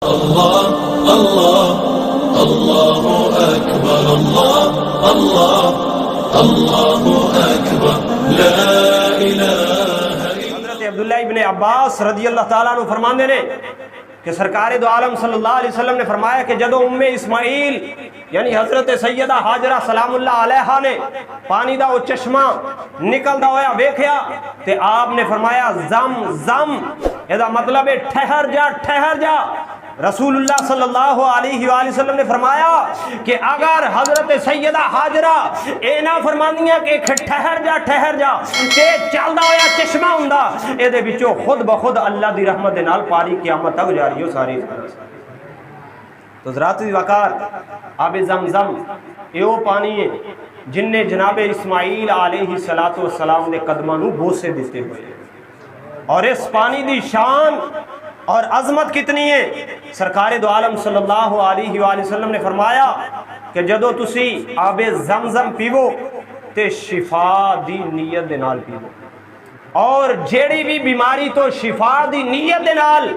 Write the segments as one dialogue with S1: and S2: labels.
S1: الله الله الله أكبر الله الله الله أكبر لا إله إلا
S2: حضرت عبداللہ ابن عباس رضی اللہ تعالیٰ عنہ فرماندے نے کہ سرکار دو عالم صلی اللہ علیہ وسلم نے فرمایا کہ جدو اسماعیل یعنی حضرت سیدہ حاجرہ سلام اللہ علیہا نے پانی دا وہ چشمہ نکل دا ہویا ویکھیا تے آپ نے فرمایا زم زم، یہ مطلب ہے ٹھہر جا ٹھہر جا۔ رسول اللہ صلی اللہ علیہ وآلہ وسلم نے فرمایا کہ اگر حضرت سیدہ حاجرہ اے نہ فرمانیاں کہ ٹھہر جا تے چلدا ہویا چشمہ ہوندا، اے دے وچوں خود بخود اللہ دی رحمت دے نال پاری قیامت تک جاری ہو ساری۔ تو حضرات دی وقار آب زمزم ایو پانی ہے جن نے جناب اسماعیل علیہ السلام دے قدماں نو بوسے دیتے ہوئے، اور اس پانی دی شان اور عظمت کتنی ہے۔ سرکار دو عالم صلی اللہ علیہ وآلہ وسلم نے فرمایا کہ جدو تسی آب زمزم پیو تے شفا دی نیت دے نال پیو، اور جیڑی بھی بیماری تو شفا دی نیت دے نال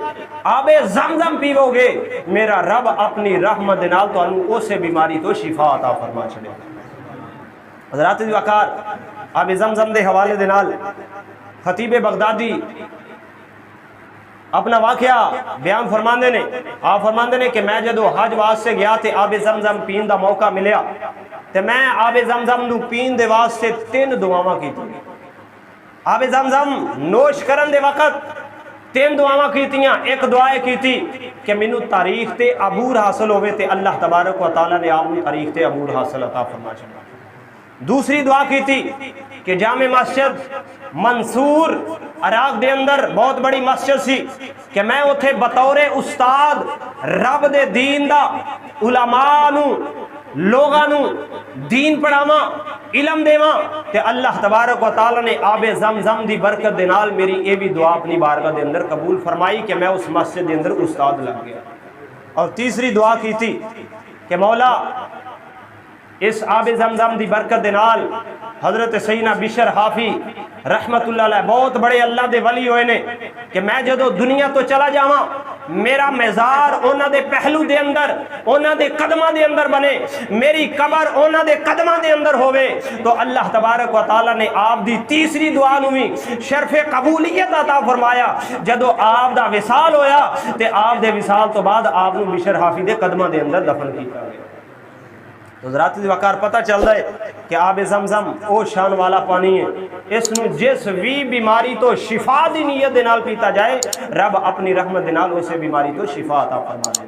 S2: آب زمزم پیو گے، میرا رب اپنی رحمت دے نال تو انو اسے بیماری تو شفا عطا فرما چھڑے۔ حضرات دی وقار آب زمزم دے حوالے دے نال خطیب بغدادی اپنا واقعہ بیان فرماندے نے، آپ فرماندے نے کہ میں جدو حج واسطے گیا تے آب زمزم پین دا موقع ملیا تے میں آب زمزم نو پین دے واسطے 3 دعاواں کی تھی۔ آب زمزم نوش کرن دے وقت 3 دعاواں کیتیاں۔ ایک دعائے کی تھی کہ مینوں تاریخ تے عبور حاصل ہوئے تے اللہ تبارک و تعالی نے آپ نے تاریخ تے عبور حاصل عطا فرما چھڑا۔ دوسری دعا کی تھی کہ جامع مسجد منصور عراق دے اندر بہت بڑی مسجد سی کہ میں اتھے بطور استاد رب دے دین دا علماء نو لوگاں نو دین پڑھاواں علم دیواں تے اللہ تبارک و تعالی نے آب زمزم دی برکت دے نال میری اے بھی دعا اپنی بارگاہ دے اندر قبول فرمائی کہ میں اس مسجد دے اندر استاد لگ گیا۔ اور تیسری دعا کی تھی کہ مولا اس آب زمزم دی برکت دے نال حضرت سیدنا بشر حافی رحمت اللہ علیہ بہت بڑے اللہ دے ولی ہوئے نے کہ میں جدو دنیا تو چلا جاواں میرا مزار اونا دے پہلو دے اندر اونا دے قدمہ دے اندر بنے، میری قبر اونا دے قدمہ دے اندر ہوئے۔ تو اللہ تبارک و تعالی نے آپ دی تیسری دعا نو بھی شرف قبولیت عطا فرمایا۔ جدو آپ دا وصال ہویا تے آپ دے وصال تو بعد آپ نو بشر حافی دے قدمہ دے اندر دفن کیتا گیا۔ تو حضرات دی وقار پتہ چل رہا ہے کہ آب زمزم او شان والا پانی ہے، اس نو جس بھی بیماری تو شفا دی نیت دے نال پیتا جائے، رب اپنی رحمت دے نال اسے بیماری تو شفا عطا فرما دے۔